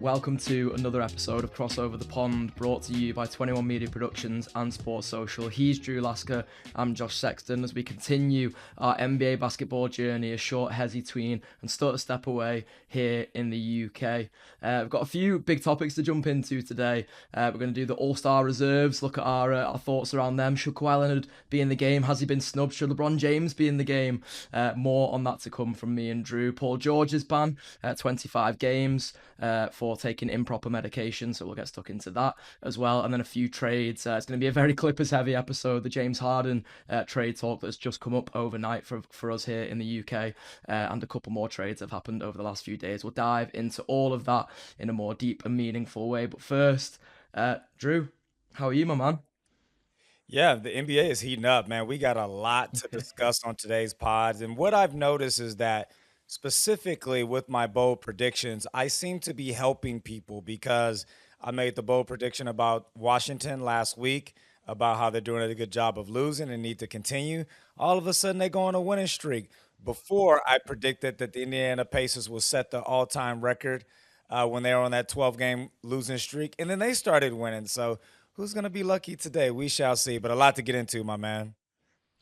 Welcome to another episode of Crossover the Pond, brought to you by 21 Media Productions and Sports Social. He's Drew Lasker, I'm Josh Sexton, as we continue our NBA basketball journey, a short hezzy tween and start a step away here in the UK. We've got a few big topics to jump into today. We're going to do the All-Star reserves, look at our thoughts around them. Should Kawhi Leonard be in the game? Has he been snubbed? Should LeBron James be in the game? More on that to come from me and Drew. Paul George's ban, 25 games for taking improper medication, so we'll get stuck into that as well, and then a few trades. It's going to be a very Clippers heavy episode. The James Harden trade talk that's just come up overnight for us here in the UK, and a couple more trades have happened over the last few days. We'll dive into all of that in a more deep and meaningful way, but first, Drew, how are you, my man? Yeah, the NBA is heating up, man. We got a lot to discuss on today's pods. And what I've noticed is that specifically with my bold predictions, I seem to be helping people because I made the bold prediction about Washington last week about how they're doing a good job of losing and need to continue. All of a sudden, they go on a winning streak. Before, I predicted that the Indiana Pacers will set the all time record when they were on that 12-game losing streak. And then they started winning. So, who's going to be lucky today? We shall see, but a lot to get into, my man.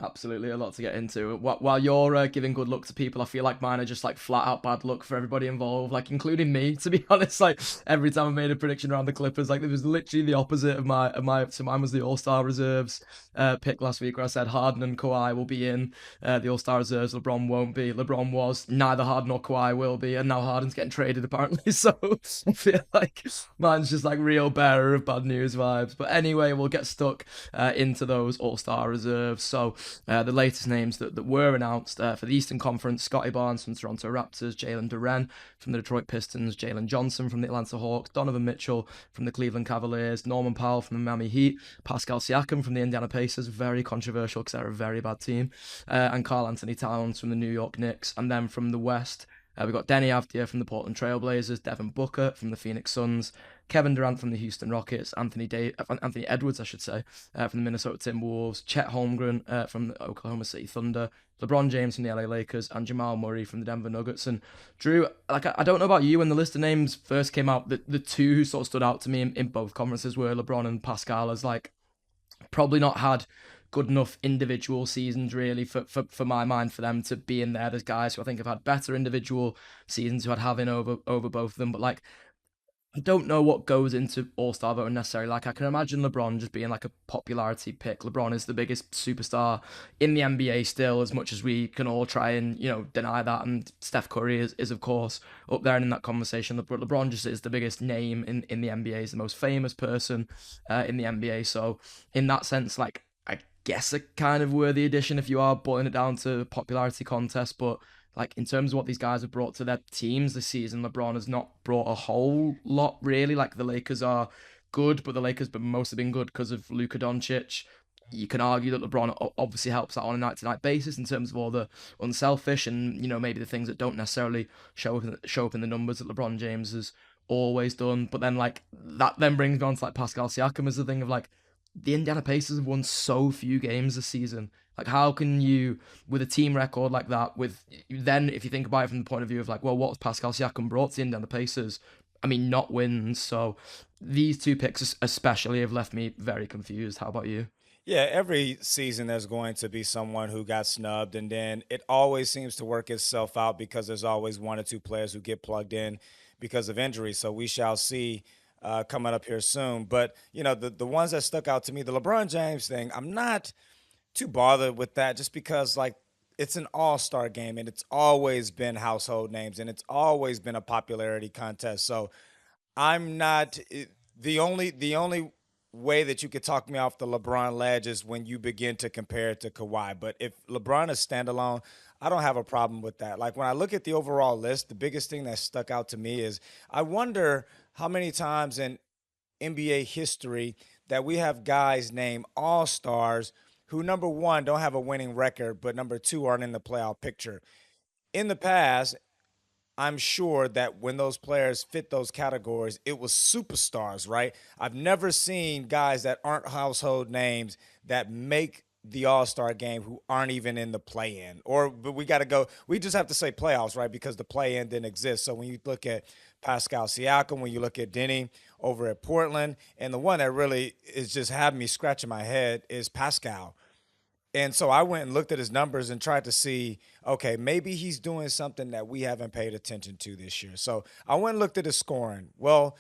Absolutely, a lot to get into. While you're giving good luck to people, I feel like mine are just like flat out bad luck for everybody involved, like including me. To be honest, like every time I made a prediction around the Clippers, like it was literally the opposite of my. So mine was the All Star reserves pick last week, where I said Harden and Kawhi will be in the All Star reserves. LeBron won't be. LeBron was neither Harden nor Kawhi will be, and now Harden's getting traded apparently. So I feel like mine's just like real bearer of bad news vibes. But anyway, we'll get stuck into those All Star reserves. So. The latest names that were announced for the Eastern Conference: Scotty Barnes from Toronto Raptors, Jalen Duren from the Detroit Pistons, Jalen Johnson from the Atlanta Hawks, Donovan Mitchell from the Cleveland Cavaliers, Norman Powell from the Miami Heat, Pascal Siakam from the Indiana Pacers, very controversial because they're a very bad team, and Karl Anthony Towns from the New York Knicks. And then from the West, we've got Denny Avdia from the Portland Trailblazers, Devin Booker from the Phoenix Suns, Kevin Durant from the Houston Rockets, Anthony Edwards, I should say, from the Minnesota Timberwolves, Chet Holmgren from the Oklahoma City Thunder, LeBron James from the LA Lakers, and Jamal Murray from the Denver Nuggets. And Drew, like I don't know about you, when the list of names first came out, the two who sort of stood out to me in both conferences were LeBron and Pascal, as like probably not had good enough individual seasons really for my mind for them to be in there. There's guys who I think have had better individual seasons who I'd have in over both of them, but like I don't know what goes into All-Star voting necessarily. Like, I can imagine LeBron just being like a popularity pick. LeBron is the biggest superstar in the NBA still, as much as we can all try and, deny that. And Steph Curry is of course, up there and in that conversation. But LeBron just is the biggest name in the NBA. He's the most famous person in the NBA. So, in that sense, like, I guess a kind of worthy addition if you are boiling it down to popularity contest. But like in terms of what these guys have brought to their teams this season, LeBron has not brought a whole lot really. Like the Lakers are good, but the Lakers have mostly been good because of Luka Doncic. You can argue that LeBron obviously helps out on a night-to-night basis in terms of all the unselfish and maybe the things that don't necessarily show up in the numbers that LeBron James has always done. But then like that then brings me on to like Pascal Siakam as the thing of like the Indiana Pacers have won so few games this season. Like, how can you, with a team record like that, with then if you think about it from the point of view of like, well, what's Pascal Siakam brought to the Indiana Pacers? I mean, not wins. So these two picks especially have left me very confused. How about you? Yeah, every season there's going to be someone who got snubbed, and then it always seems to work itself out because there's always one or two players who get plugged in because of injury. So we shall see coming up here soon. But the ones that stuck out to me, the LeBron James thing, I'm not too bothered with that just because like it's an all-star game and it's always been household names and it's always been a popularity contest. So I'm not the only way that you could talk me off the LeBron ledge is when you begin to compare it to Kawhi. But if LeBron is standalone, I don't have a problem with that. Like when I look at the overall list, the biggest thing that stuck out to me is I wonder how many times in NBA history that we have guys named all stars who, number one, don't have a winning record, but number two, aren't in the playoff picture. In the past, I'm sure that when those players fit those categories, it was superstars, right? I've never seen guys that aren't household names that make the All-Star game who aren't even in the play-in. Or but we got to go. We just have to say playoffs, right? Because the play-in didn't exist. So when you look at Pascal Siakam, when you look at Denny over at Portland, and the one that really is just having me scratching my head is Pascal. And so I went and looked at his numbers and tried to see, okay, maybe he's doing something that we haven't paid attention to this year. So I went and looked at his scoring. Well,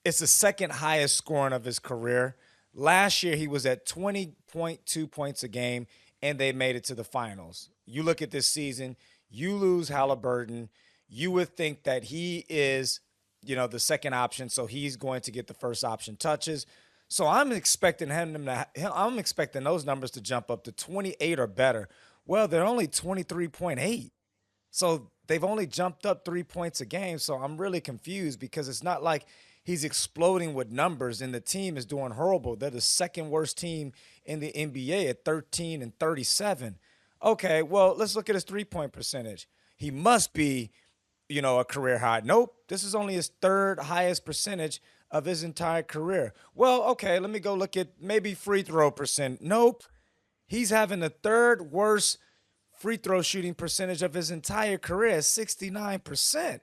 it's the second highest scoring of his career. Last year, he was at 20.2 points a game, and they made it to the finals. You look at this season, you lose Halliburton. You would think that he is, the second option, so he's going to get the first option touches. So I'm expecting those numbers to jump up to 28 or better. Well, they're only 23.8. So they've only jumped up 3 points a game. So I'm really confused because it's not like he's exploding with numbers and the team is doing horrible. They're the second worst team in the NBA at 13 and 37. Okay, well, let's look at his 3 point percentage. He must be, a career high. Nope, this is only his third highest percentage of his entire career. Well, okay, let me go look at maybe free throw percent. Nope, he's having the third worst free throw shooting percentage of his entire career at 69%.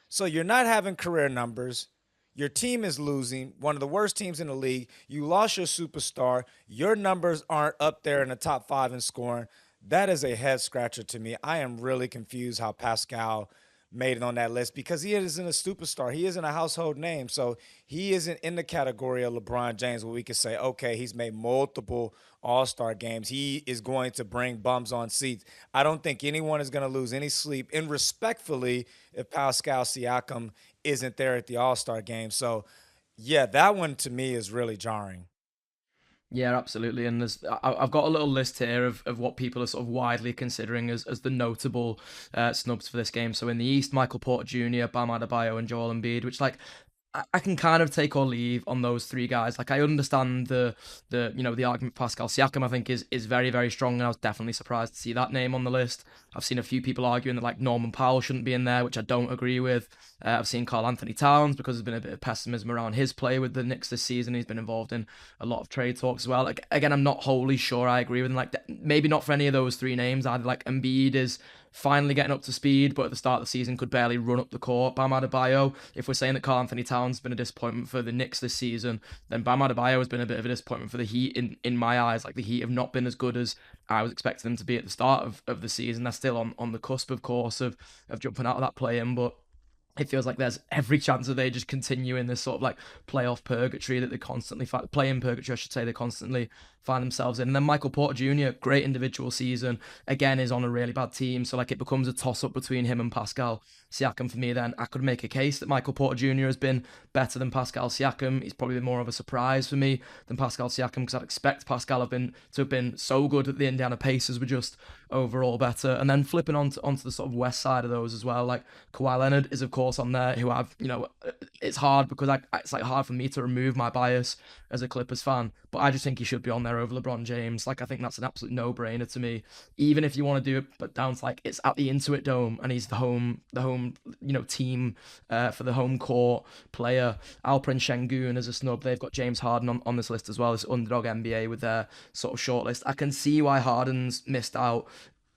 So you're not having career numbers. Your team is losing, one of the worst teams in the league. You lost your superstar. Your numbers aren't up there in the top five in scoring. That is a head scratcher to me. I am really confused how Pascal made it on that list because he isn't a superstar. He isn't a household name. So he isn't in the category of LeBron James where we could say, okay, he's made multiple all-star games. He is going to bring bums on seats. I don't think anyone is going to lose any sleep. And respectfully, if Pascal Siakam isn't there at the all-star game. So yeah, that one to me is really jarring. Yeah, absolutely. And I've got a little list here of what people are sort of widely considering as the notable snubs for this game. So in the East, Michael Porter Jr., Bam Adebayo, and Joel Embiid, which like I can kind of take or leave on those three guys. Like I understand the argument for Pascal Siakam. I think is very very strong, and I was definitely surprised to see that name on the list. I've seen a few people arguing that like Norman Powell shouldn't be in there, which I don't agree with. I've seen Carl Anthony Towns because there's been a bit of pessimism around his play with the Knicks this season. He's been involved in a lot of trade talks as well. Like again, I'm not wholly sure I agree with him. Like maybe not for any of those three names. Either like Embiid is finally getting up to speed, but at the start of the season could barely run up the court. Bam Adebayo, if we're saying that Carl Anthony Towns has been a disappointment for the Knicks this season, then Bam Adebayo has been a bit of a disappointment for the Heat in my eyes. Like the Heat have not been as good as I was expecting them to be at the start of the season. They're still on the cusp, of course, of jumping out of that play-in, but it feels like there's every chance that they just continue in this sort of like playoff purgatory that they constantly play in purgatory, I should say, they constantly find themselves in. And then Michael Porter Jr., great individual season, again is on a really bad team, so like it becomes a toss up between him and Pascal Siakam for me. Then I could make a case that Michael Porter Jr. has been better than Pascal Siakam. He's probably been more of a surprise for me than Pascal Siakam because I'd expect Pascal to have been so good that the Indiana Pacers were just overall better. And then flipping onto the sort of west side of those as well, like Kawhi Leonard is of course on there, who I've it's hard because it's like hard for me to remove my bias as a Clippers fan, but I just think he should be on there over LeBron James. Like I think that's an absolute no-brainer to me. Even if you want to do it, but down to like it's at the Intuit Dome and he's the home team for the home court player. Alperen Şengün as a snub. They've got James Harden on this list as well, this underdog NBA with their sort of shortlist. I can see why Harden's missed out.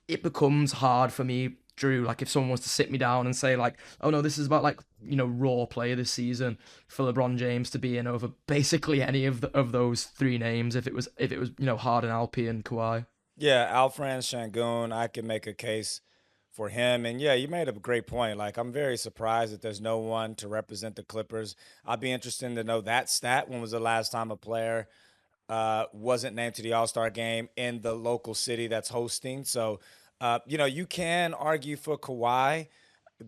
It becomes hard for me, Drew, like if someone was to sit me down and say like, oh no, this is about like raw play this season for LeBron James to be in over basically any of those three names if it was Harden, Alpi, and Kawhi. Yeah, Alfred Şengün, I can make a case for him. And yeah, you made a great point. Like, I'm very surprised that there's no one to represent the Clippers. I'd be interested to know that stat. When was the last time a player wasn't named to the All Star game in the local city that's hosting? So, you can argue for Kawhi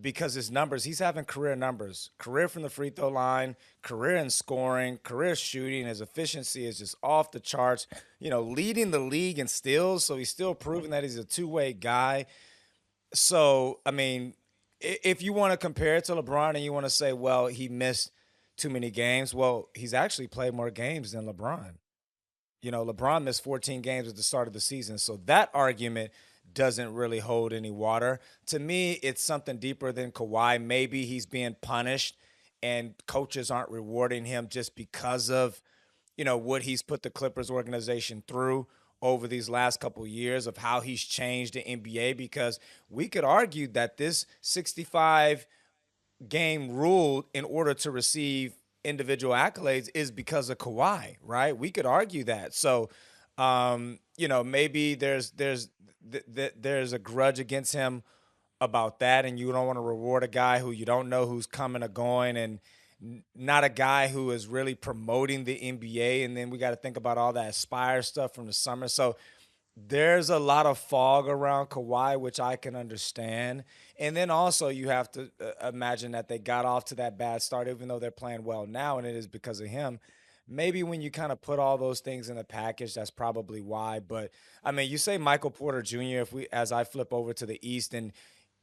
because his numbers, he's having career numbers, career from the free throw line, career in scoring, career shooting. His efficiency is just off the charts, leading the league in steals. So he's still proving that he's a two-way guy. So, I mean, if you want to compare it to LeBron and you want to say, well, he missed too many games, well, he's actually played more games than LeBron. LeBron missed 14 games at the start of the season. So that argument doesn't really hold any water. To me, it's something deeper than Kawhi. Maybe he's being punished and coaches aren't rewarding him just because of, what he's put the Clippers organization through. over these last couple years of how he's changed the NBA, because we could argue that this 65 game rule in order to receive individual accolades is because of Kawhi, right? We could argue that. So, maybe there's a grudge against him about that, and you don't want to reward a guy who you don't know who's coming or going, and not a guy who is really promoting the NBA. And then we got to think about all that Aspire stuff from the summer. So there's a lot of fog around Kawhi, which I can understand. And then also you have to imagine that they got off to that bad start, even though they're playing well now, and it is because of him. Maybe when you kind of put all those things in the package, that's probably why. But I mean, you say Michael Porter Jr. As I flip over to the East, and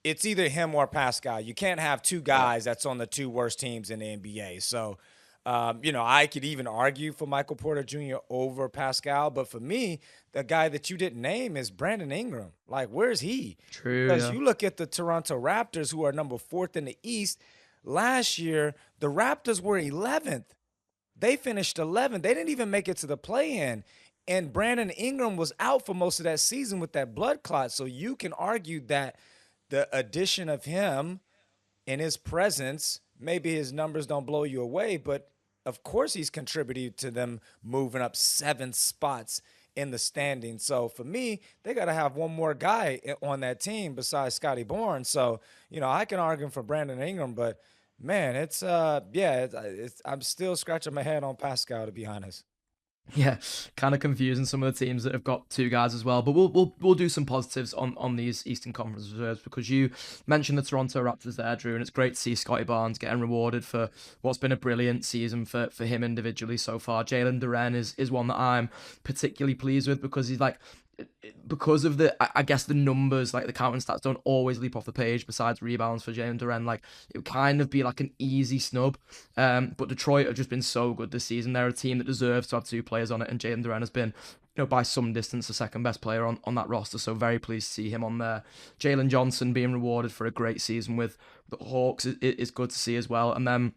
it's either him or Pascal. You can't have two Yeah, guys that's on the two worst teams in the NBA. So, I could even argue for Michael Porter Jr. over Pascal, but for me, the guy that you didn't name is Brandon Ingram. Like, where's he? true. Because Yeah, you look at the Toronto Raptors, who are number fourth in the East. Last year, the Raptors were 11th. They finished 11th. They didn't even make it to the play-in. And Brandon Ingram was out for most of that season with that blood clot. So you can argue that the addition of him in his presence, maybe his numbers don't blow you away, but of course he's contributed to them moving up 7 spots in the standings. So for me, they got to have one more guy on that team besides Scotty Barnes. So, I can argue for Brandon Ingram, but man, I'm still scratching my head on Pascal, to be honest. yeah, kind of confusing some of the teams that have got two guys as well. But we'll do some positives on these Eastern Conference reserves, because you mentioned the Toronto Raptors there, Drew, and it's great to see Scotty Barnes getting rewarded for what's been a brilliant season for him individually so far. Jalen Duren is one that I'm particularly pleased with, because he's like, because of I guess the numbers, like the counting stats don't always leap off the page besides rebounds for Jalen Duren. Like, it would kind of be like an easy snub. But Detroit have just been so good this season. They're a team that deserves to have two players on it, and Jalen Duren has been, by some distance, the second best player on that roster. So very pleased to see him on there. Jalen Johnson being rewarded for a great season with the Hawks is good to see as well. And then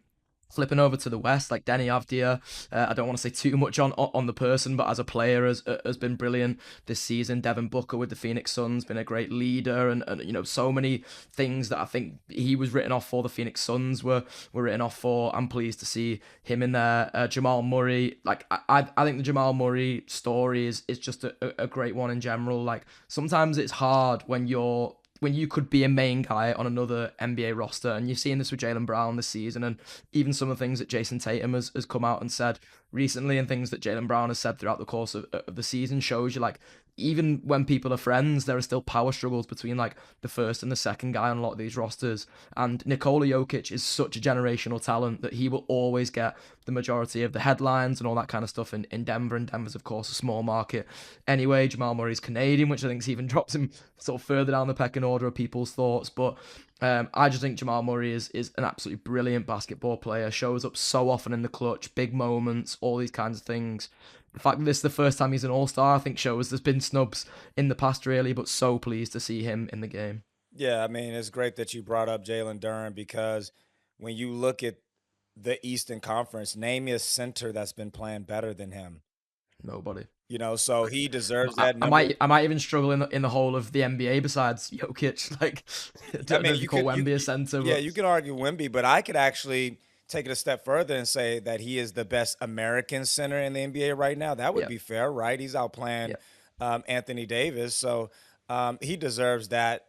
flipping over to the West, like Denny Avdia, I don't want to say too much on the person, but as a player has been brilliant this season. Devin Booker with the Phoenix Suns been a great leader, and so many things that I think he was written off for, the Phoenix Suns were written off for. I'm pleased to see him in there. Jamal Murray, like I think the Jamal Murray story is just a great one in general. Like, sometimes it's hard when you could be a main guy on another NBA roster. And you've seen this with Jaylen Brown this season, and even some of the things that Jason Tatum has come out and said recently, and things that Jaylen Brown has said throughout the course of the season, shows you, like, even when people are friends, there are still power struggles between, like, the first and the second guy on a lot of these rosters. And Nikola Jokic is such a generational talent that he will always get the majority of the headlines and all that kind of stuff in Denver. And Denver's, of course, a small market. Anyway, Jamal Murray's Canadian, which I think even drops him sort of further down the pecking order of people's thoughts. But I just think Jamal Murray is an absolutely brilliant basketball player, shows up so often in the clutch, big moments, all these kinds of things. The fact that this is the first time he's an all-star, I think, shows there's been snubs in the past, really, but so pleased to see him in the game. Yeah, I mean, it's great that you brought up Jalen Duren, because when you look at the Eastern Conference, name me a center that's been playing better than him. Nobody. So he deserves that I number. might even struggle in the whole of the NBA besides Jokic. Like, I I don't know mean, if you call Wemby a center, yeah, but you could argue Wemby, but I could actually take it a step further and say that he is the best American center in the NBA right now. That would yeah, be fair, right? He's outplaying yeah. Anthony Davis, so he deserves that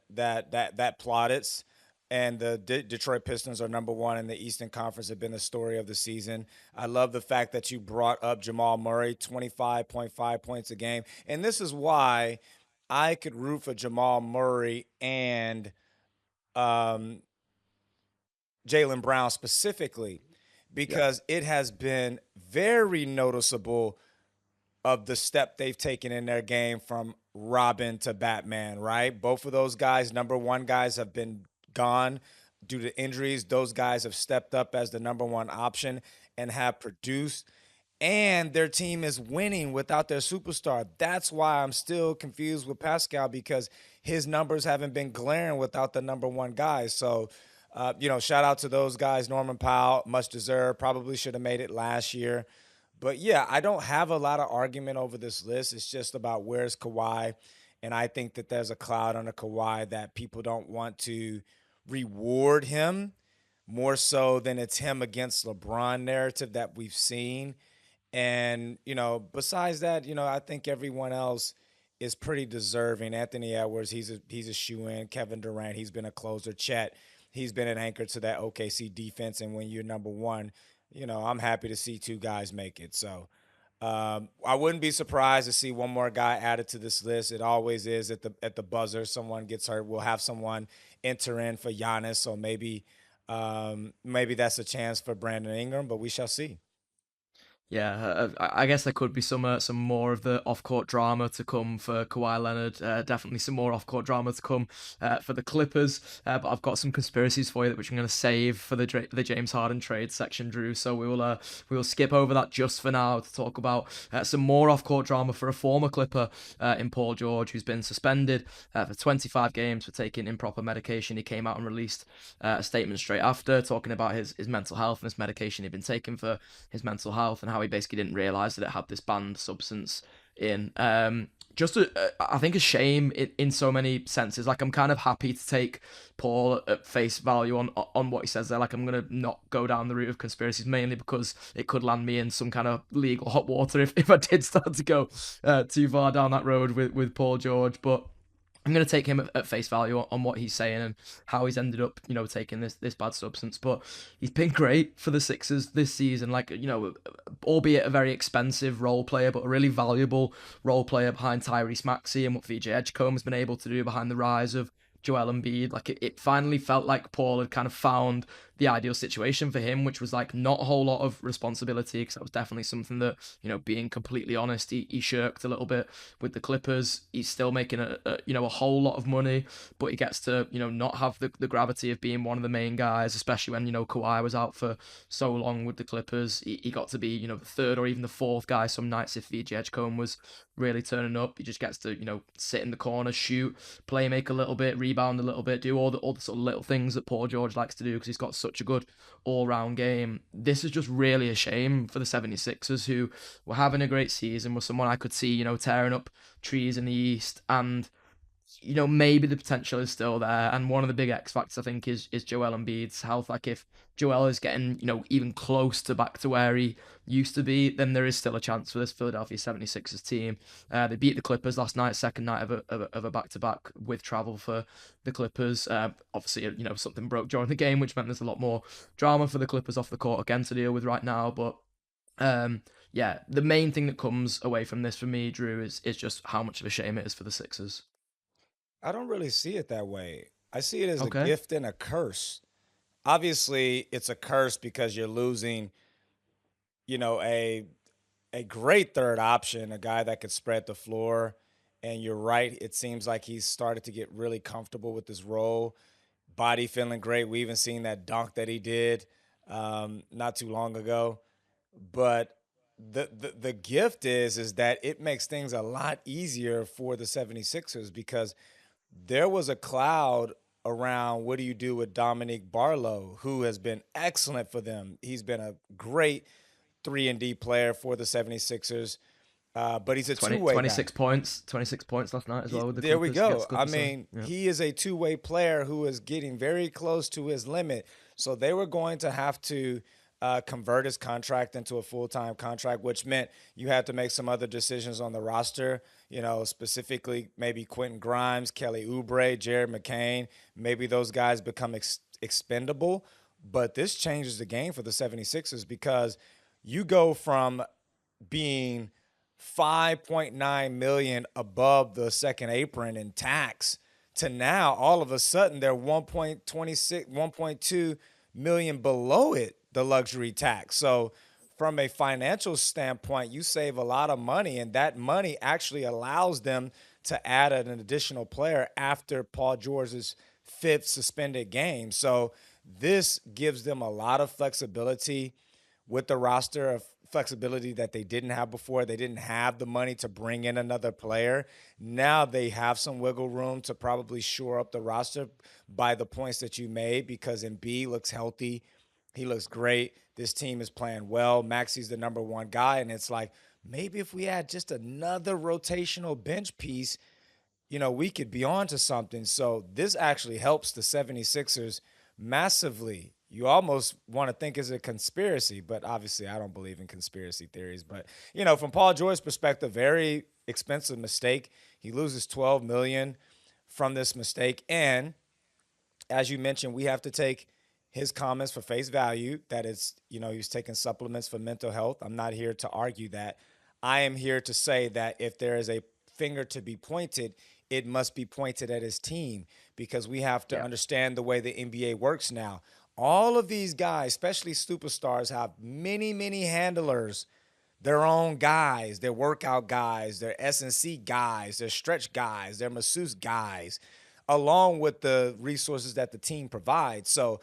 plaudits. And the Detroit Pistons are number one in the Eastern Conference, have been the story of the season. I love the fact that you brought up Jamal Murray, 25.5 points a game. And this is why I could root for Jamal Murray and um, Jaylen Brown specifically, Yeah, because it has been very noticeable of the step they've taken in their game from Robin to Batman, right? Both of those guys, number one guys, have been gone due to injuries. Those guys have stepped up as the number one option and have produced. And their team is winning without their superstar. That's why I'm still confused with Pascal, because his numbers haven't been glaring without the number one guys. So, shout out to those guys. Norman Powell, much deserved. Probably should have made it last year. But yeah, I don't have a lot of argument over this list. It's just about where's Kawhi. And I think that there's a cloud under Kawhi that people don't want to reward him more so than it's him against LeBron narrative that we've seen. And, besides that, I think everyone else is pretty deserving. Anthony Edwards, he's a shoe-in. Kevin Durant, he's been a closer. Chet, he's been an anchor to that OKC defense. And when you're number one, I'm happy to see two guys make it. So I wouldn't be surprised to see one more guy added to this list. It always is at the buzzer. Someone gets hurt. We'll have someone enter in for Giannis. So maybe that's a chance for Brandon Ingram, but we shall see. Yeah, I guess there could be some more of the off-court drama to come for Kawhi Leonard. Definitely some more off-court drama to come for the Clippers. But I've got some conspiracies for you, which I'm going to save for the James Harden trade section, Drew. So we will skip over that just for now to talk about some more off-court drama for a former Clipper in Paul George, who's been suspended for 25 games for taking improper medication. He came out and released a statement straight after talking about his mental health and this medication he'd been taking for his mental health and how he basically didn't realize that it had this banned substance in. I think a shame in so many senses. Like, I'm kind of happy to take Paul at face value on what he says there. Like, I'm gonna not go down the route of conspiracies, mainly because it could land me in some kind of legal hot water if I did start to go too far down that road with Paul George. But I'm going to take him at face value on what he's saying and how he's ended up, taking this bad substance. But he's been great for the Sixers this season. Like, albeit a very expensive role player, but a really valuable role player behind Tyrese Maxey and what VJ Edgecombe has been able to do behind the rise of Joel Embiid. Like, it finally felt like Paul had kind of found the ideal situation for him, which was like not a whole lot of responsibility, because that was definitely something that, being completely honest, he shirked a little bit with the Clippers. He's still making a whole lot of money, but he gets to, not have the gravity of being one of the main guys, especially when, Kawhi was out for so long with the Clippers. He got to be, the third or even the fourth guy some nights if VJ Edgecombe was really turning up. He just gets to, sit in the corner, shoot, play make a little bit, rebound a little bit, do all the sort of little things that Paul George likes to do because he's got such a good all-round game. This is just really a shame for the 76ers, who were having a great season, with someone I could see, tearing up trees in the East, and maybe the potential is still there. And one of the big X factors, I think, is Joel Embiid's health. Like, if Joel is getting, even close to back to where he used to be, then there is still a chance for this Philadelphia 76ers team. They beat the Clippers last night, second night of a back-to-back with travel for the Clippers. Obviously, something broke during the game, which meant there's a lot more drama for the Clippers off the court again to deal with right now. But yeah, the main thing that comes away from this for me, Drew, is just how much of a shame it is for the Sixers. I don't really see it that way. I see it as a Okay. gift and a curse. Obviously, it's a curse because you're losing, you know, a a great third option, a guy that could spread the floor. And you're right, it seems like he's started to get really comfortable with his role. Body feeling great. We even seen that dunk that he did not too long ago. But the gift is that it makes things a lot easier for the 76ers because there was a cloud around what do you do with Dominique Barlow, who has been excellent for them. He's been a great 3 and D player for the 76ers, but he's a 20, two-way guy. 26 points, 26 points last night as well with the There we Clippers go. against the I Clippers. So mean, yeah, he is a two-way player who is getting very close to his limit. So they were going to have to convert his contract into a full-time contract, which meant you had to make some other decisions on the roster. Specifically maybe Quentin Grimes, Kelly Oubre, Jared McCain. Maybe those guys become expendable. But this changes the game for the 76ers because you go from being 5.9 million above the second apron in tax to now all of a sudden they're 1.26 1.2 million below it, the luxury tax. So from a financial standpoint, you save a lot of money, and that money actually allows them to add an additional player after Paul George's fifth suspended game. So this gives them a lot of flexibility with the roster, of flexibility that they didn't have before. They didn't have the money to bring in another player. Now they have some wiggle room to probably shore up the roster by the points that you made because Embiid looks healthy. He looks great. This team is playing well. Maxi's the number one guy. And it's like, maybe if we had just another rotational bench piece, we could be on to something. So this actually helps the 76ers massively. You almost want to think it's a conspiracy, but obviously I don't believe in conspiracy theories. But, from Paul George's perspective, very expensive mistake. He loses 12 million from this mistake. And as you mentioned, we have to take his comments for face value. That is, he was taking supplements for mental health. I'm not here to argue that. I am here to say that if there is a finger to be pointed, it must be pointed at his team because we have to Yeah. understand the way the NBA works now. All of these guys, especially superstars, have many, many handlers, their own guys, their workout guys, their S&C guys, their stretch guys, their masseuse guys, along with the resources that the team provides. So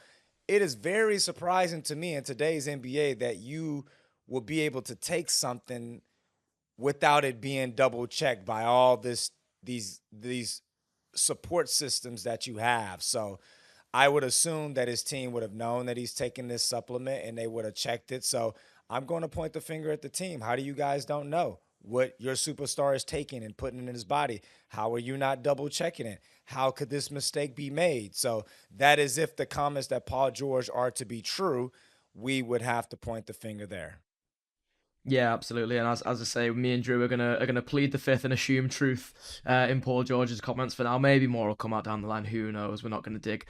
it is very surprising to me in today's NBA that you will be able to take something without it being double checked by all these support systems that you have. So I would assume that his team would have known that he's taking this supplement and they would have checked it. So I'm going to point the finger at the team. How do you guys don't know what your superstar is taking and putting in his body? How are you not double checking it? How could this mistake be made? So that is if the comments that Paul George are to be true, we would have to point the finger there. Yeah, absolutely. And as I say, me and Drew are gonna plead the fifth and assume truth in Paul George's comments for now. Maybe more will come out down the line. Who knows? We're not going to dig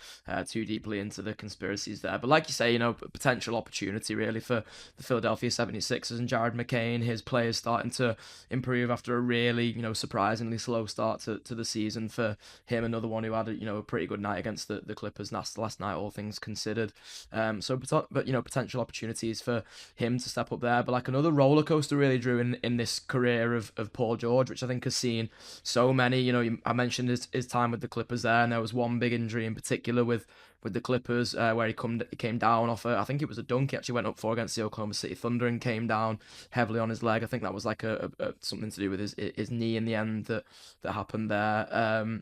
too deeply into the conspiracies there. But like you say, potential opportunity really for the Philadelphia 76ers and Jared McCain. His players starting to improve after a really surprisingly slow start to the season for him. Another one who had a pretty good night against the Clippers last night, all things considered. But potential opportunities for him to step up there. But like another roller coaster really, Drew, in this career of Paul George, which I think has seen so many. I mentioned his time with the Clippers there, and there was one big injury in particular with the Clippers where he came down off I think it was a dunk he actually went up for against the Oklahoma City Thunder and came down heavily on his leg. I think that was like a something to do with his knee in the end that happened there.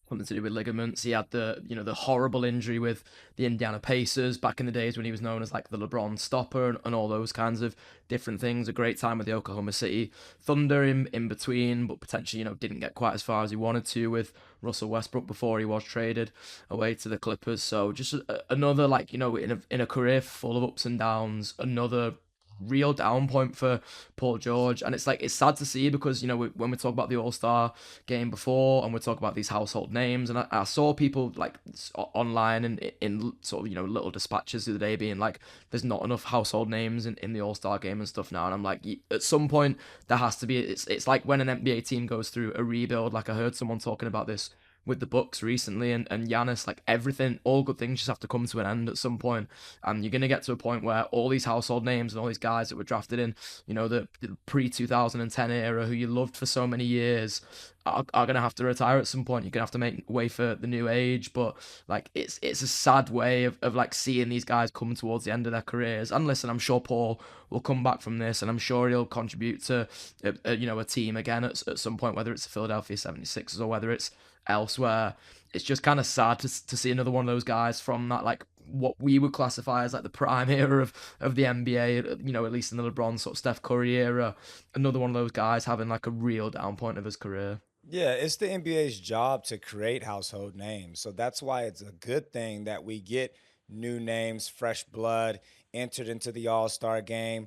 Something to do with ligaments. He had the horrible injury with the Indiana Pacers back in the days when he was known as like the LeBron stopper and all those kinds of different things. A great time with the Oklahoma City Thunder in between, but potentially didn't get quite as far as he wanted to with Russell Westbrook before he was traded away to the Clippers. So just another like in a career full of ups and downs, another real down point for Paul George. And it's sad to see because when we talk about the All-Star game before and we talk about these household names, and I saw people like online and in sort of little dispatches the other day being like there's not enough household names in the All-Star game and stuff now, and I'm like, at some point there has to be. It's like when an NBA team goes through a rebuild. Like I heard someone talking about this with the Bucks recently, and Giannis, like everything, all good things just have to come to an end at some point, and you're gonna get to a point where all these household names and all these guys that were drafted in, the pre 2010 era, who you loved for so many years, are gonna have to retire at some point. You're gonna have to make way for the new age, but like it's a sad way of like seeing these guys come towards the end of their careers. And listen, I'm sure Paul will come back from this, and I'm sure he'll contribute to a team again at some point, whether it's the Philadelphia 76ers or whether it's elsewhere. It's just kind of sad to see another one of those guys from that like what we would classify as like the prime era of the NBA, at least in the LeBron sort of Steph Curry era, another one of those guys having like a real down point of his career. Yeah, it's the NBA's job to create household names. So that's why it's a good thing that we get new names, fresh blood entered into the All Star game.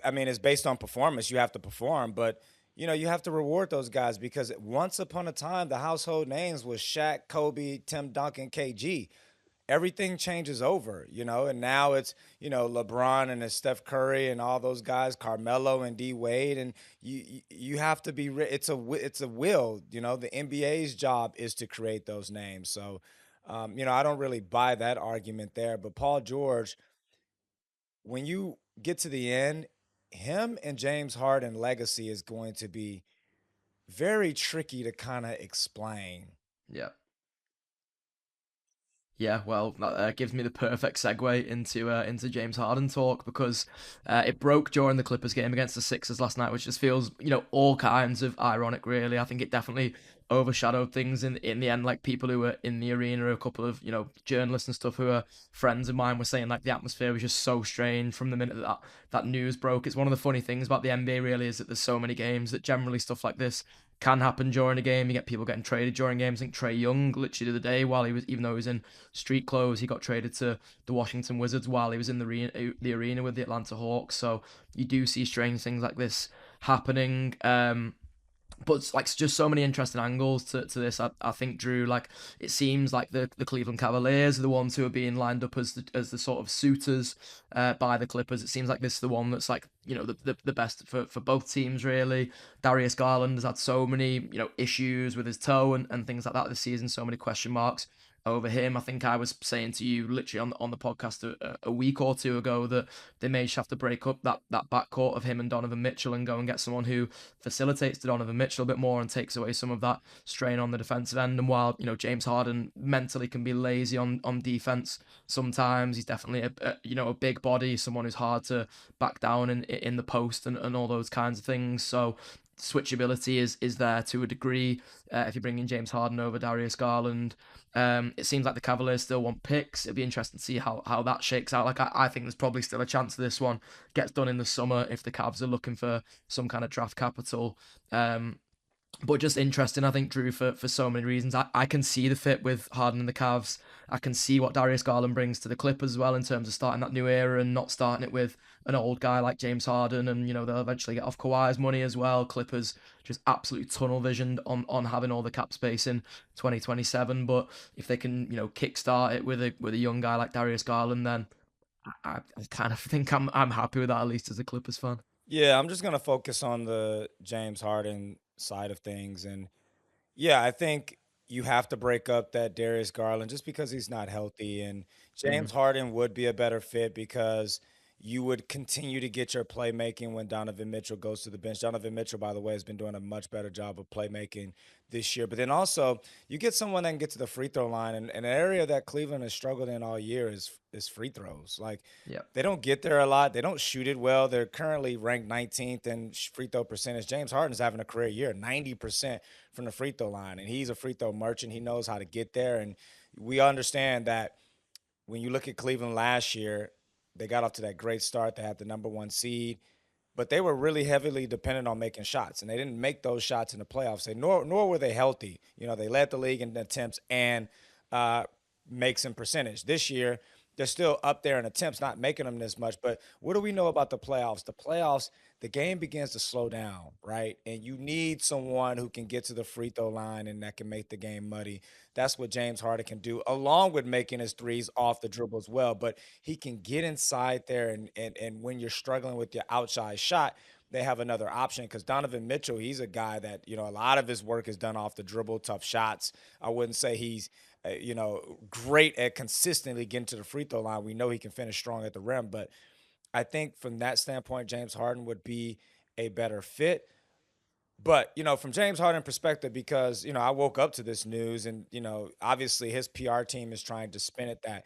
I mean, it's based on performance. You have to perform, but you have to reward those guys because once upon a time, the household names was Shaq, Kobe, Tim Duncan, KG. Everything changes over, and now it's, LeBron and it's Steph Curry and all those guys, Carmelo and D Wade, and you have to be. It's a will, The NBA's job is to create those names. So, I don't really buy that argument there. But Paul George, when you get to the end, him and James Harden legacy is going to be very tricky to kind of explain. Yeah. Yeah, well, that gives me the perfect segue into James Harden talk because it broke during the Clippers game against the Sixers last night, which just feels all kinds of ironic. Really, I think it definitely overshadowed things in the end. Like people who were in the arena, a couple of journalists and stuff who are friends of mine were saying like the atmosphere was just so strange from the minute that news broke. It's one of the funny things about the NBA really is that there's so many games that generally stuff like this can happen during a game. You get people getting traded during games. I think Trey Young, literally the other day, while he was, even though he was in street clothes, he got traded to the Washington Wizards while he was in the arena with the Atlanta Hawks. So you do see strange things like this happening. But like just so many interesting angles to this. I think Drew, like it seems like the Cleveland Cavaliers are the ones who are being lined up as the sort of suitors by the Clippers. It seems like this is the one that's like the best for both teams really. Darius Garland has had so many issues with his toe and things like that this season. So many question marks over him. I think I was saying to you literally on the podcast a week or two ago that they may just have to break up that backcourt of him and Donovan Mitchell and go and get someone who facilitates to Donovan Mitchell a bit more and takes away some of that strain on the defensive end. And while James Harden mentally can be lazy on defense sometimes, he's definitely a big body, someone who's hard to back down in the post and all those kinds of things. So switchability is there to a degree. If you're bringing James Harden over Darius Garland, it seems like the Cavaliers still want picks. It'll be interesting to see how that shakes out. Like I think there's probably still a chance this one gets done in the summer if the Cavs are looking for some kind of draft capital. But just interesting, I think, Drew, for so many reasons. I can see the fit with Harden and the Cavs. I can see what Darius Garland brings to the Clippers as well in terms of starting that new era and not starting it with an old guy like James Harden. And, they'll eventually get off Kawhi's money as well. Clippers just absolutely tunnel visioned on having all the cap space in 2027. But if they can, kickstart it with a young guy like Darius Garland, then I kind of think I'm happy with that, at least as a Clippers fan. Yeah, I'm just gonna focus on the James Harden side of things, and yeah, I think you have to break up that Darius Garland just because he's not healthy, and Mm, James Harden would be a better fit because you would continue to get your playmaking when Donovan Mitchell goes to the bench. Donovan Mitchell, by the way, has been doing a much better job of playmaking this year. But then also, you get someone that can get to the free throw line, and an area that Cleveland has struggled in all year is free throws. Like yeah. they don't get there a lot. They don't shoot it well. They're currently ranked 19th in free throw percentage. James Harden's having a career year, 90% from the free throw line, and he's a free throw merchant. He knows how to get there, and we understand that when you look at Cleveland last year, they got off to that great start. They had the number one seed, but they were really heavily dependent on making shots, and they didn't make those shots in the playoffs. Nor were they healthy. They led the league in attempts and uh, makes in percentage. This year, they're still up there in attempts, not making them this much. But what do we know about the playoffs? The playoffs, the game begins to slow down, right? And you need someone who can get to the free throw line and that can make the game muddy. That's what James Harden can do, along with making his threes off the dribble as well. But he can get inside there, and when you're struggling with your outside shot, they have another option because Donovan Mitchell, he's a guy that, a lot of his work is done off the dribble, tough shots. I wouldn't say he's, great at consistently getting to the free throw line. We know he can finish strong at the rim, but I think from that standpoint, James Harden would be a better fit. But, from James Harden perspective, because, I woke up to this news and, obviously his PR team is trying to spin it that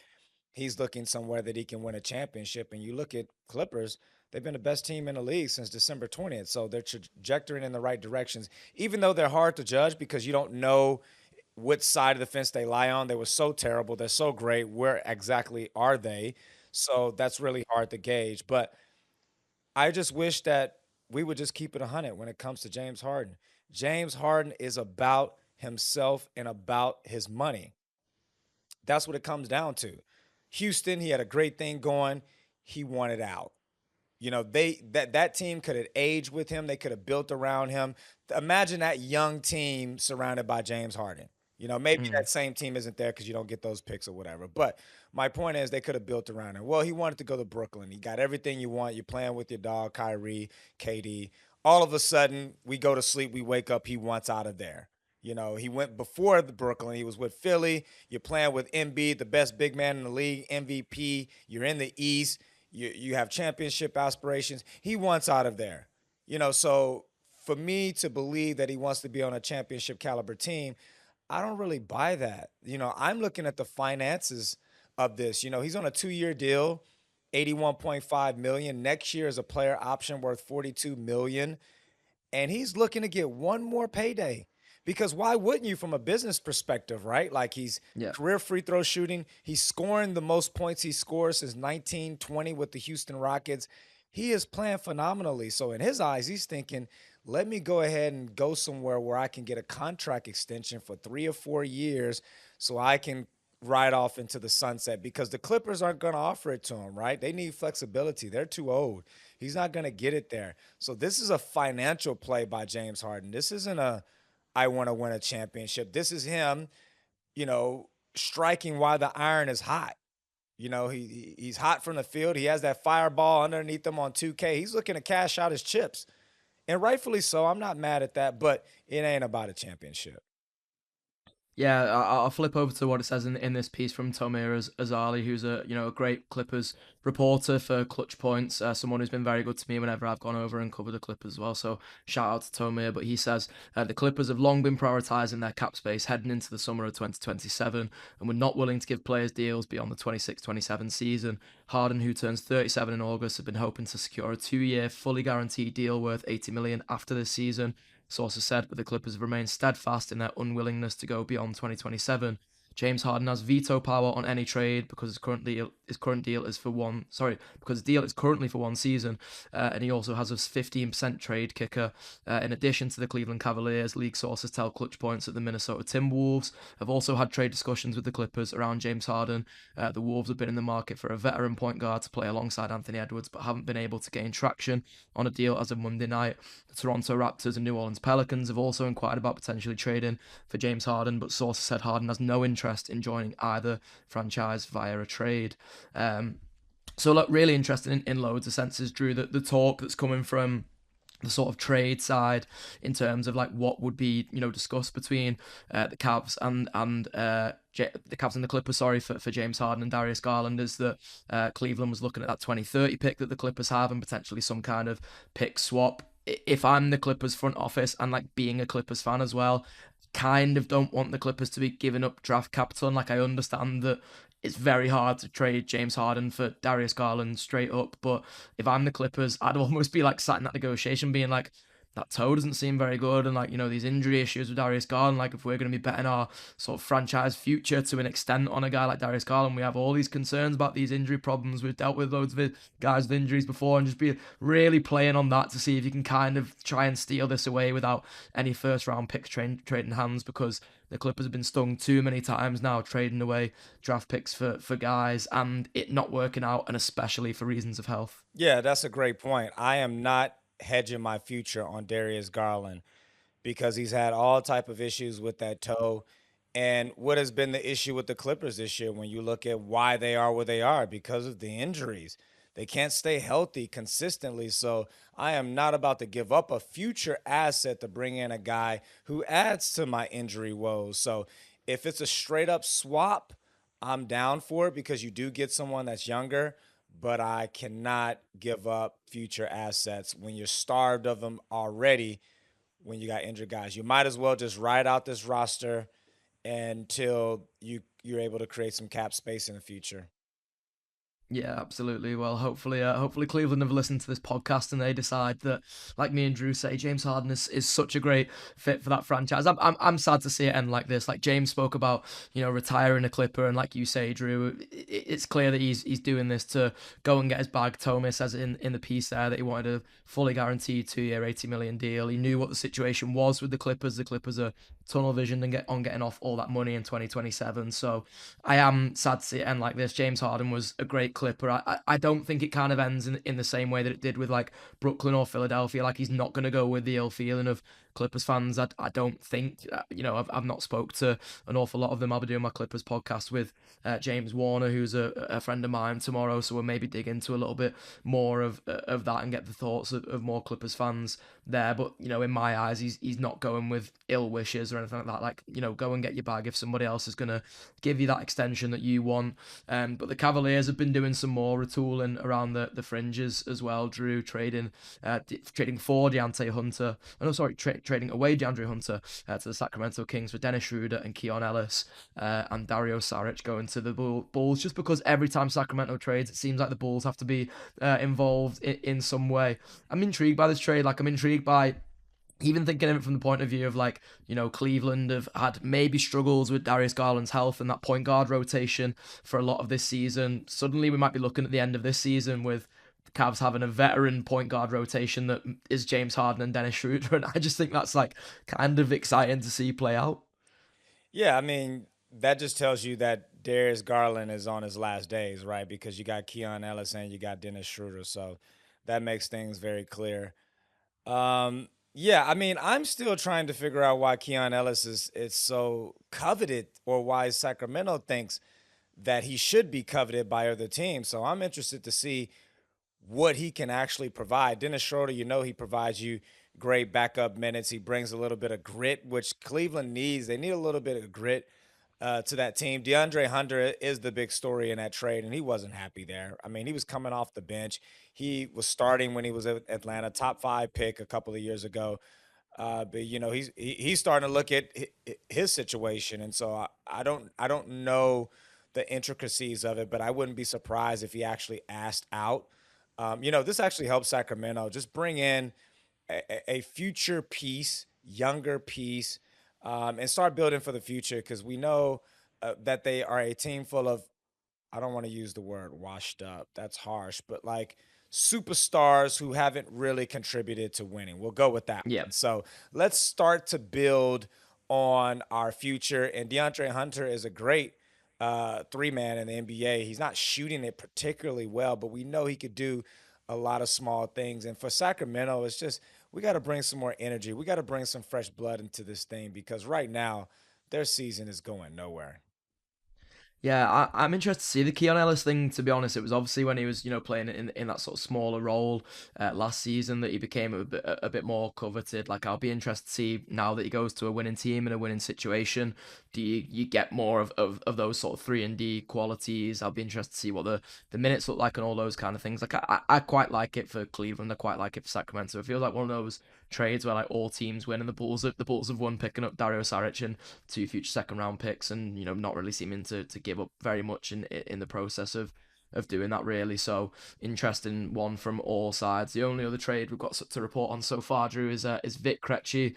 he's looking somewhere that he can win a championship. And you look at Clippers, they've been the best team in the league since December 20th. So they're trajectorying in the right directions, even though they're hard to judge because you don't know which side of the fence they lie on. They were so terrible. They're so great. Where exactly are they? So that's really hard to gauge. But I just wish that we would just keep it 100 when it comes to James Harden. James Harden is about himself and about his money. That's what it comes down to. Houston, he had a great thing going. He wanted out. That team could have aged with him. They could have built around him. Imagine that young team surrounded by James Harden. Maybe Mm. that same team isn't there because you don't get those picks or whatever. But my point is, they could have built around him. Well, he wanted to go to Brooklyn. He got everything you want. You're playing with your dog, Kyrie, KD. All of a sudden, we go to sleep. We wake up. He wants out of there. He went before the Brooklyn. He was with Philly. You're playing with Embiid, the best big man in the league, MVP. You're in the East. You have championship aspirations. He wants out of there. So for me to believe that he wants to be on a championship caliber team, I don't really buy that. I'm looking at the finances of this. He's on a 2-year deal, 81.5 million. Next year is a player option worth 42 million, and he's looking to get one more payday. Because why wouldn't you from a business perspective, right? Like he's Yeah. career free throw shooting. He's scoring the most points he scores since 1920 with the Houston Rockets. He is playing phenomenally. So in his eyes, he's thinking, let me go ahead and go somewhere where I can get a contract extension for 3 or 4 years so I can ride off into the sunset because the Clippers aren't going to offer it to him, right? They need flexibility. They're too old. He's not going to get it there. So this is a financial play by James Harden. This isn't a I want to win a championship. This is him, striking while the iron is hot. He's hot from the field. He has that fireball underneath him on 2K. He's looking to cash out his chips. And rightfully so. I'm not mad at that, but it ain't about a championship. Yeah, I'll flip over to what it says in this piece from Tomir Azali, who's a great Clippers reporter for Clutch Points, someone who's been very good to me whenever I've gone over and covered the Clippers as well. So shout out to Tomir. But he says the Clippers have long been prioritising their cap space heading into the summer of 2027, and were not willing to give players deals beyond the 26-27 season. Harden, who turns 37 in August, have been hoping to secure a 2-year, fully guaranteed deal worth 80 million after this season. Sources said, but the Clippers have remained steadfast in their unwillingness to go beyond 2027. James Harden has veto power on any trade because his current deal is for one. Sorry, because his deal is currently for one season, and he also has a 15% trade kicker. In addition to the Cleveland Cavaliers, league sources tell Clutch Points that the Minnesota Timberwolves have also had trade discussions with the Clippers around James Harden. The Wolves have been in the market for a veteran point guard to play alongside Anthony Edwards, but haven't been able to gain traction on a deal as of Monday night. The Toronto Raptors and New Orleans Pelicans have also inquired about potentially trading for James Harden, but sources said Harden has no interest in joining either franchise via a trade. So look, really interesting in loads of senses, Drew. The talk that's coming from the sort of trade side in terms of like what would be discussed between the Cavs and the Cavs and the Clippers, sorry, for James Harden and Darius Garland, is that Cleveland was looking at that 2030 pick that the Clippers have and potentially some kind of pick swap. If I'm the Clippers front office and like being a Clippers fan as well, kind of don't want the Clippers to be giving up draft capital. And like I understand that it's very hard to trade James Harden for Darius Garland straight up, but if I'm the Clippers, I'd almost be like sat in that negotiation being like, that toe doesn't seem very good, and like these injury issues with Darius Garland, like if we're going to be betting our sort of franchise future to an extent on a guy like Darius Garland, we have all these concerns about these injury problems. We've dealt with loads of guys with injuries before, and just be really playing on that to see if you can kind of try and steal this away without any first round picks trading hands, because the Clippers have been stung too many times now trading away draft picks for guys and it not working out, and especially for reasons of health. Yeah, that's a great point. I am not hedging my future on Darius Garland because he's had all type of issues with that toe. And what has been the issue with the Clippers this year when you look at why they are where they are? Because of the injuries. They can't stay healthy consistently. So I am not about to give up a future asset to bring in a guy who adds to my injury woes. So if it's a straight up swap, I'm down for it because you do get someone that's younger, but I cannot give up future assets when you're starved of them already when you got injured guys. You might as well just ride out this roster until you're able to create some cap space in the future. Yeah, absolutely. Well, hopefully Cleveland have listened to this podcast and they decide that, like me and Drew say, James Harden is such a great fit for that franchise. I'm sad to see it end like this. Like James spoke about, retiring a Clipper, and like you say, Drew, it's clear that he's doing this to go and get his bag. Tomei says in the piece there that he wanted a fully guaranteed 2-year, 80 million deal. He knew what the situation was with the Clippers. The Clippers are tunnel visioned and getting off all that money in 2027. So I am sad to see it end like this. James Harden was a great Clipper. I don't think it kind of ends in the same way that it did with like Brooklyn or Philadelphia. Like he's not going to go with the ill feeling of Clippers fans. I don't think, I've not spoke to an awful lot of them. I'll be doing my Clippers podcast with James Warner, who's a friend of mine, tomorrow. So we'll maybe dig into a little bit more of that and get the thoughts of more Clippers fans there. But, in my eyes, he's not going with ill wishes or anything like that. Like, go and get your bag if somebody else is going to give you that extension that you want. But the Cavaliers have been doing some more retooling around the fringes as well, Drew, trading for Deontay Hunter. Oh, no, sorry, trading away DeAndre Hunter to the Sacramento Kings for Dennis Schroeder and Keon Ellis, and Dario Saric going to the Bulls, just because every time Sacramento trades, it seems like the Bulls have to be involved in some way. I'm intrigued by this trade. Like, I'm intrigued by even thinking of it from the point of view of, like, Cleveland have had maybe struggles with Darius Garland's health and that point guard rotation for a lot of this season. Suddenly we might be looking at the end of this season with the Cavs having a veteran point guard rotation that is James Harden and Dennis Schroeder, and I just think that's like kind of exciting to see play out. Yeah, I mean, that just tells you that Darius Garland is on his last days, right? Because you got Keon Ellis and you got Dennis Schroeder. So that makes things very clear. Yeah, I mean, I'm still trying to figure out why Keon Ellis is so coveted, or why Sacramento thinks that he should be coveted by other teams. So I'm interested to see what he can actually provide. Dennis Schroeder, he provides you great backup minutes. He brings a little bit of grit, which Cleveland needs. They need a little bit of grit to that team. DeAndre Hunter is the big story in that trade, and he wasn't happy there. I mean, he was coming off the bench. He was starting when he was at Atlanta, top 5 pick a couple of years ago. But he's starting to look at his situation, and so I don't know the intricacies of it, but I wouldn't be surprised if he actually asked out. This actually helps Sacramento just bring in a future piece, younger piece, and start building for the future, because we know that they are a team full of, I don't want to use the word washed up. That's harsh, but like superstars who haven't really contributed to winning. We'll go with that Yeah. one. So let's start to build on our future. And DeAndre Hunter is a great three-man in the NBA. He's not shooting it particularly well, but we know he could do a lot of small things. And for Sacramento, it's just we got to bring some more energy. We got to bring some fresh blood into this thing, because right now their season is going nowhere. Yeah, I'm interested to see the Keon Ellis thing. To be honest, it was obviously when he was, playing in that sort of smaller role last season that he became a bit more coveted. Like, I'll be interested to see now that he goes to a winning team in a winning situation. Do you get more of those sort of 3-and-D qualities? I'll be interested to see what the minutes look like and all those kind of things. Like, I quite like it for Cleveland. I quite like it for Sacramento. It feels like one of those trades where, like, all teams win, and the Bulls have won, picking up Dario Saric and 2 future second round picks, and not really seeming to give up very much in the process of doing that, really. So, interesting one from all sides. The only other trade we've got to report on so far, Drew, is Vic Krejci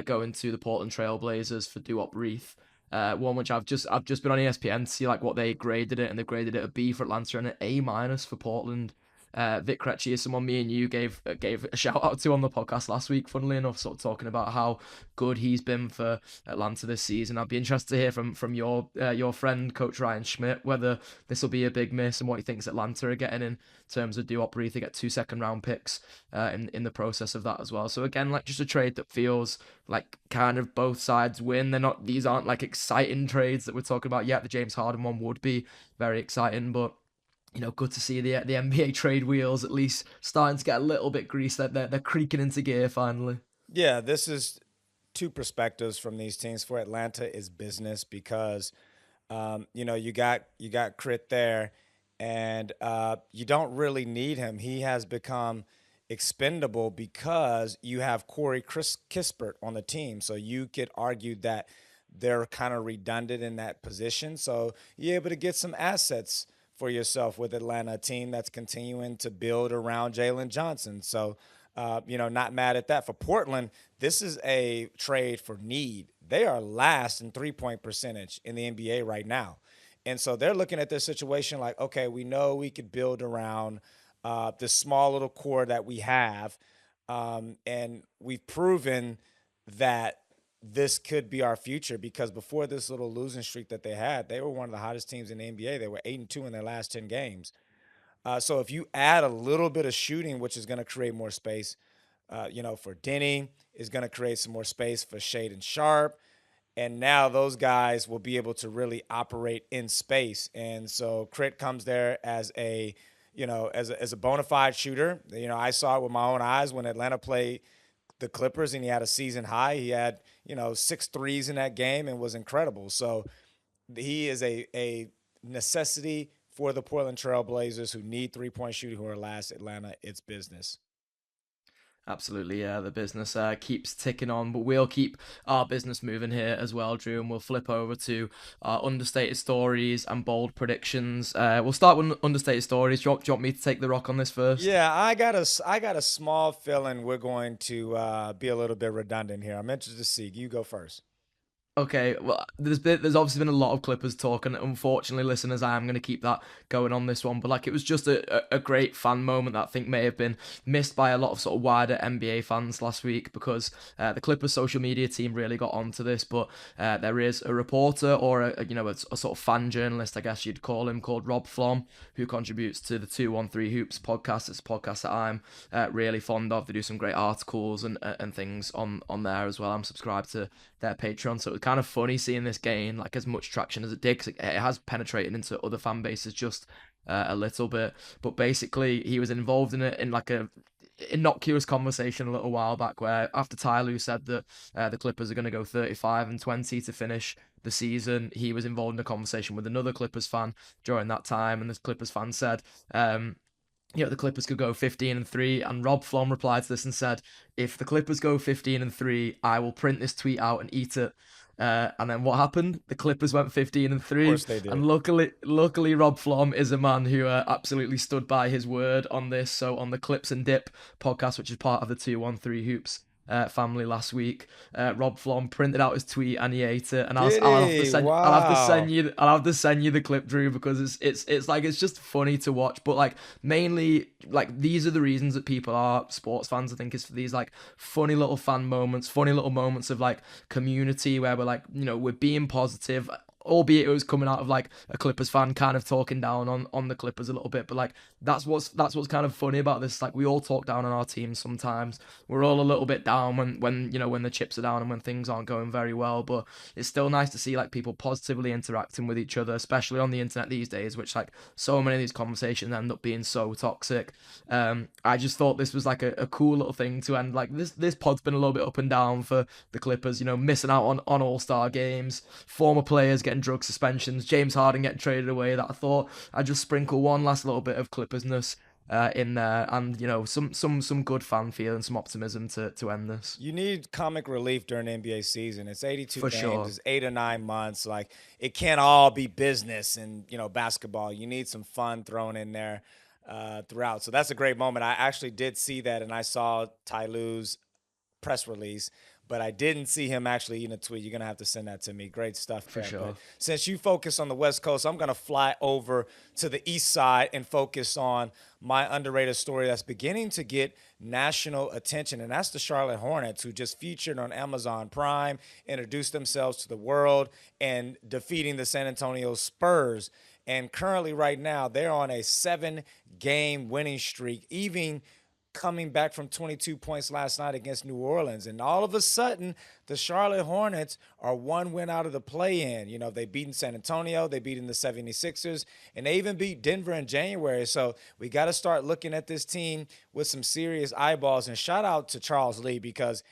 going to the Portland Trail Blazers for Duop Reith. One which I've just been on ESPN to see like what they graded it, and they graded it a B for Atlanta and an A minus for Portland. Vic Krejci is someone me and you gave a shout out to on the podcast last week, funnily enough, sort of talking about how good he's been for Atlanta this season. I'd be interested to hear from your friend Coach Ryan Schmidt whether this will be a big miss and what he thinks Atlanta are getting in terms of Duop Reith. They get 2 second round picks in the process of that as well. So again, like, just a trade that feels like kind of both sides win. These aren't like exciting trades that we're talking about yet. The James Harden one would be very exciting, but good to see the NBA trade wheels at least starting to get a little bit greased. That they're creaking into gear finally. Yeah, this is two perspectives from these teams. For Atlanta is business, because you got Crit there, and you don't really need him. He has become expendable because you have Kispert on the team. So you could argue that they're kind of redundant in that position. So you're able to get some assets for yourself with Atlanta, a team that's continuing to build around Jalen Johnson. So not mad at that. For Portland, this is a trade for need. They are last in 3-point percentage in the NBA right now. And so they're looking at this situation like, okay, we know we could build around this small little core that we have. And we've proven that this could be our future, because before this little losing streak that they had, they were one of the hottest teams in the NBA. They were 8-2 in their last 10 games. So if you add a little bit of shooting, which is going to create more space, for Denny, is going to create some more space for Shade and Sharp. And now those guys will be able to really operate in space. And so Crit comes there as as a bona fide shooter. I saw it with my own eyes when Atlanta played the Clippers and he had a season high. He had, 6 threes in that game and was incredible. So he is a necessity for the Portland Trail Blazers, who need 3-point shooting, who are last. Atlanta, it's business. Absolutely, yeah. The business keeps ticking on, but we'll keep our business moving here as well, Drew, and we'll flip over to our understated stories and bold predictions. We'll start with understated stories. Do you want me to take the rock on this first? Yeah, I got a small feeling we're going to be a little bit redundant here. I'm interested to see. You go first. Okay, well, there's obviously been a lot of Clippers talk, and unfortunately, listeners, I am going to keep that going on this one. But like, it was just a great fan moment that I think may have been missed by a lot of sort of wider NBA fans last week because the Clippers social media team really got onto this. But there is a reporter or a sort of fan journalist, I guess you'd call him, called Rob Flom, who contributes to the 213 Hoops podcast. It's a podcast that I'm really fond of. They do some great articles and things on there as well. I'm subscribed to their Patreon. So it was kind of funny seeing this gain like as much traction as it did because it has penetrated into other fan bases just a little bit. But basically, he was involved in it in like a innocuous conversation a little while back where after Ty Lue said that the Clippers are going to go 35-20 to finish the season, he was involved in a conversation with another Clippers fan during that time, and this Clippers fan said, the Clippers could go 15-3, and Rob Flom replied to this and said, "If the Clippers go 15-3, I will print this tweet out and eat it." And then what happened? The Clippers went 15 and Of 3, course they did. and luckily, Rob Flom is a man who absolutely stood by his word on this. So on the Clips and Dip podcast, which is part of the 213 Hoops family last week, Rob Flom printed out his tweet and he ate it. And Did I'll have to he? send Wow. you the clip, Drew, because it's like it's just funny to watch. But like mainly like these are the reasons that people are sports fans. I think is for these like funny little fan moments, funny little moments of like community where we're like we're being positive, albeit it was coming out of like a Clippers fan kind of talking down on the Clippers a little bit. But like that's what's kind of funny about this. Like we all talk down on our teams sometimes. We're all a little bit down when the chips are down and when things aren't going very well. But it's still nice to see like people positively interacting with each other, especially on the internet these days, which like so many of these conversations end up being so toxic. I just thought this was like a cool little thing to end. Like this pod's been a little bit up and down for the Clippers, missing out on All-Star games, former players getting drug suspensions, James Harden getting traded away. That I thought I'd just sprinkle one last little bit of Clippersness in there, and some good fan feel and some optimism to end this You need comic relief during the NBA season. It's 82 for games, sure, it's 8 or 9 months. Like it can't all be business and basketball. You need some fun thrown in there throughout. So that's a great moment. I actually did see that, and I saw Ty Lue's press release, but I didn't see him actually in a tweet. You're gonna have to send that to me. Great stuff for there. But sure, since you focus on the West Coast, I'm gonna fly over to the East Side and focus on my underrated story that's beginning to get national attention, and that's the Charlotte Hornets, who just featured on Amazon Prime, introduced themselves to the world, and defeating the San Antonio Spurs. And currently, right now, they're on a 7-game winning streak, even coming back from 22 points last night against New Orleans. And all of a sudden, the Charlotte Hornets are one win out of the play-in. They beaten San Antonio, they beaten the 76ers, and they even beat Denver in January. So we got to start looking at this team with some serious eyeballs. And shout out to Charles Lee, because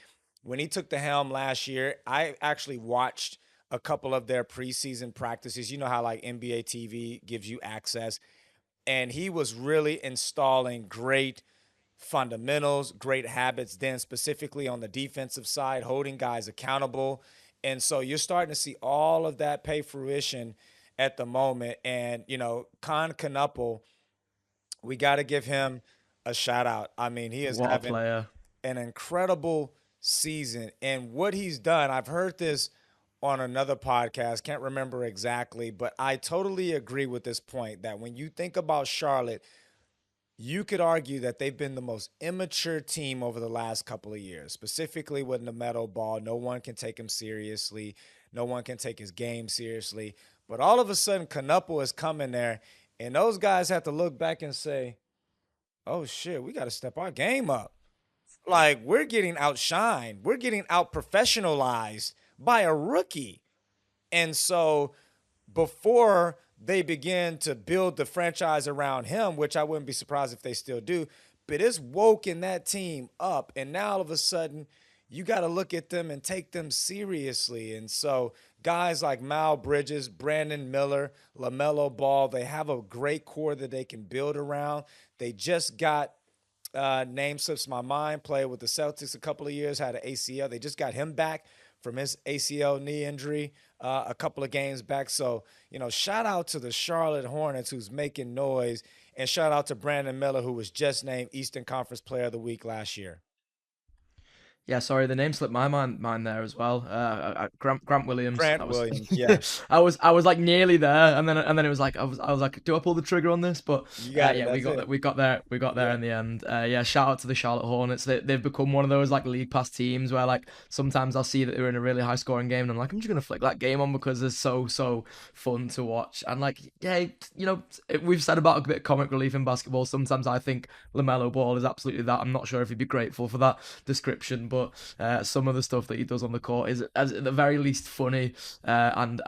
when he took the helm last year, I actually watched a couple of their preseason practices. You know how like NBA TV gives you access, and he was really installing great fundamentals, great habits, then specifically on the defensive side, holding guys accountable. And so you're starting to see all of that pay fruition at the moment. And, Con Canuple, we got to give him a shout out. I mean, he is what a having player. an incredible season. And what he's done, I've heard this on another podcast, can't remember exactly, but I totally agree with this point that when you think about Charlotte, you could argue that they've been the most immature team over the last couple of years, specifically with LaMelo Ball. No one can take him seriously. No one can take his game seriously. But all of a sudden, Canupo is coming there, and those guys have to look back and say, oh shit, we got to step our game up. Like, we're getting outshined, we're getting out professionalized by a rookie. And so before they begin to build the franchise around him, which I wouldn't be surprised if they still do, but it's woken that team up. And now all of a sudden, you got to look at them and take them seriously. And so guys like Mal Bridges, Brandon Miller, LaMelo Ball, they have a great core that they can build around. They just got name slips my mind. Played with the Celtics a couple of years, had an ACL. They just got him back from his ACL knee injury a couple of games back. So, shout out to the Charlotte Hornets who's making noise, and shout out to Brandon Miller, who was just named Eastern Conference Player of the Week last year. Yeah, sorry, the name slipped my mind there as well. Grant Williams. Grant That was, Williams, yes. I was like nearly there, and then it was like I was like, do I pull the trigger on this? But You got it. yeah, we That's got it. that, we got there Yeah. in the end. Yeah, shout out to the Charlotte Hornets. They've become one of those like league pass teams where like sometimes I'll see that they're in a really high scoring game, and I'm like, I'm just gonna flick that game on because they're so fun to watch. And like, yeah, we've said about a bit of comic relief in basketball. Sometimes I think LaMelo Ball is absolutely that. I'm not sure if he'd be grateful for that description, but some of the stuff that he does on the court is, at the very least, funny and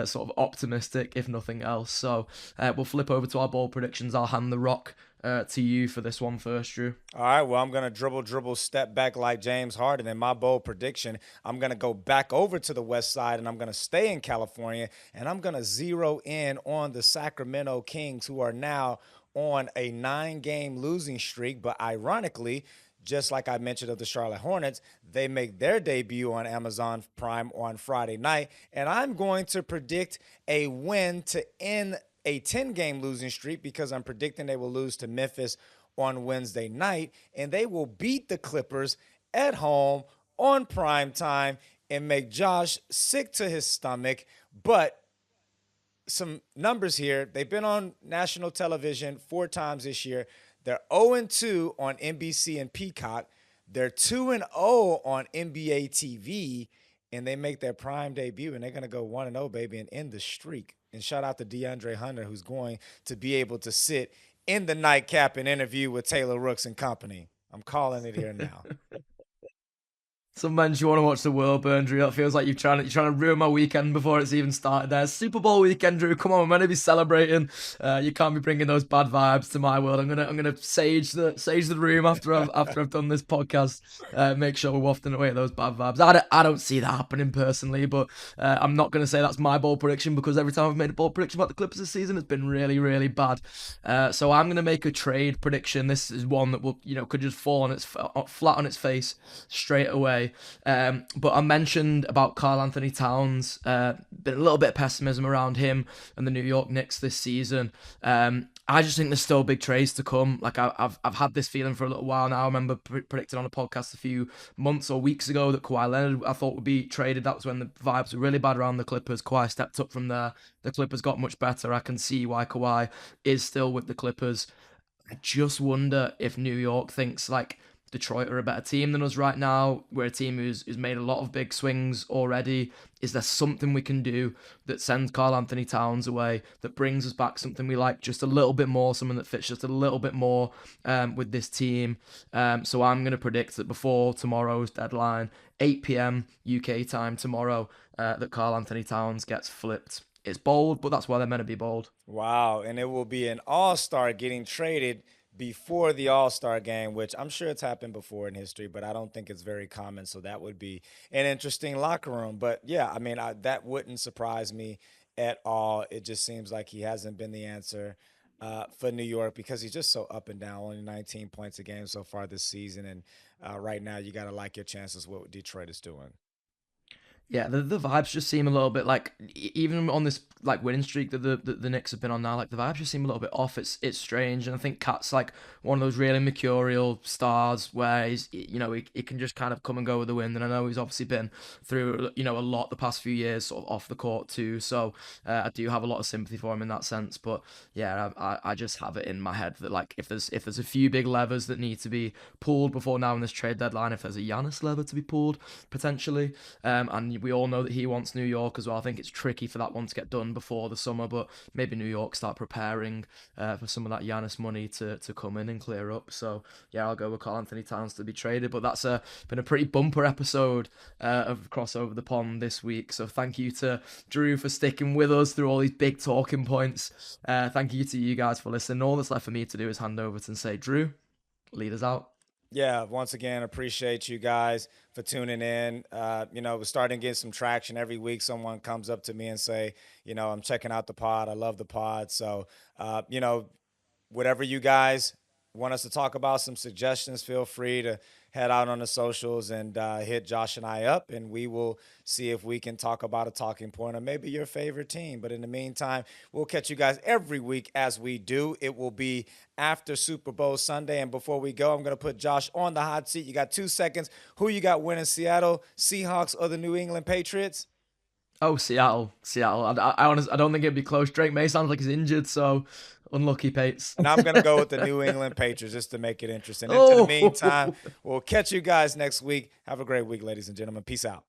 sort of optimistic, if nothing else. So we'll flip over to our ball predictions. I'll hand the rock to you for this one first, Drew. All right, well, I'm going to dribble, step back like James Harden. In my bold prediction, I'm going to go back over to the west side and I'm going to stay in California and I'm going to zero in on the Sacramento Kings, who are now on a 9-game losing streak. But ironically, just like I mentioned of the Charlotte Hornets, they make their debut on Amazon Prime on Friday night. And I'm going to predict a win to end a 10-game losing streak because I'm predicting they will lose to Memphis on Wednesday night, and they will beat the Clippers at home on prime time and make Josh sick to his stomach. But some numbers here. They've been on national television 4 times this year. They're 0-2 on NBC and Peacock. They're 2-0 on NBA TV, and they make their prime debut, and they're going to go 1-0, baby, and end the streak. And shout out to DeAndre Hunter, who's going to be able to sit in the nightcap and interview with Taylor Rooks and company. I'm calling it here now. Sometimes you want to watch the world burn, Drew. It feels like you're trying to ruin my weekend before it's even started. There, Super Bowl weekend, Drew. Come on, I'm meant to be celebrating. You can't be bringing those bad vibes to my world. I'm gonna sage the room after I've done this podcast. Make sure we're wafting away those bad vibes. I don't see that happening personally, but I'm not gonna say that's my bold prediction because every time I've made a bold prediction about the Clippers this season, it's been really bad. So I'm gonna make a trade prediction. This is one that will could just fall on its flat on its face straight away. But I mentioned about Karl Anthony Towns. Been a little bit of pessimism around him and the New York Knicks this season. I just think there's still big trades to come. Like I've had this feeling for a little while now. I remember predicting on a podcast a few months or weeks ago that Kawhi Leonard I thought would be traded. That was when the vibes were really bad around the Clippers. Kawhi stepped up from there. The Clippers got much better. I can see why Kawhi is still with the Clippers. I just wonder if New York thinks like Detroit are a better team than us right now. We're a team who's made a lot of big swings already. Is there something we can do that sends Karl Anthony Towns away, that brings us back something we like just a little bit more, something that fits just a little bit more with this team? So I'm going to predict that before tomorrow's deadline, 8 p.m. UK time tomorrow, that Karl Anthony Towns gets flipped. It's bold, but that's why they're meant to be bold. Wow. And it will be an all-star getting traded before the all-star game, which I'm sure it's happened before in history, but I don't think it's very common. So that would be an interesting locker room. But yeah, I mean, that wouldn't surprise me at all. It just seems like he hasn't been the answer for New York because he's just so up and down. Only 19 points a game so far this season. And right now, you got to like your chances with what Detroit is doing. Yeah, the vibes just seem a little bit like even on this like winning streak that the Knicks have been on now, like the vibes just seem a little bit off. It's strange, and I think Cat's like one of those really mercurial stars where he can just kind of come and go with the wind. And I know he's obviously been through a lot the past few years sort of off the court too. So I do have a lot of sympathy for him in that sense. But yeah, I just have it in my head that like if there's a few big levers that need to be pulled before now in this trade deadline, if there's a Giannis lever to be pulled potentially, and we all know that he wants New York as well. I think it's tricky for that one to get done before the summer, but maybe New York start preparing for some of that Giannis money to come in and clear up. So yeah, I'll go with Karl Anthony Towns to be traded. But that's been a pretty bumper episode of Crossover the Pond this week. So thank you to Drew for sticking with us through all these big talking points. Thank you to you guys for listening. All that's left for me to do is hand over and say, Drew, lead us out. Yeah, once again, appreciate you guys for tuning in. We're starting to get some traction every week. Someone comes up to me and say, I'm checking out the pod. I love the pod. So, whatever you guys want us to talk about some suggestions, feel free to head out on the socials and hit Josh and I up, and we will see if we can talk about a talking point or maybe your favorite team. But in the meantime, we'll catch you guys every week as we do. It will be after Super Bowl Sunday. And before we go, I'm going to put Josh on the hot seat. You got 2 seconds. Who you got winning, Seattle Seahawks or the New England Patriots? Oh, Seattle, Seattle. I honestly, I don't think it'd be close. Drake May sounds like he's injured, so unlucky, Pates. And I'm going to go with the New England Patriots just to make it interesting. Into the Oh. meantime, we'll catch you guys next week. Have a great week, ladies and gentlemen. Peace out.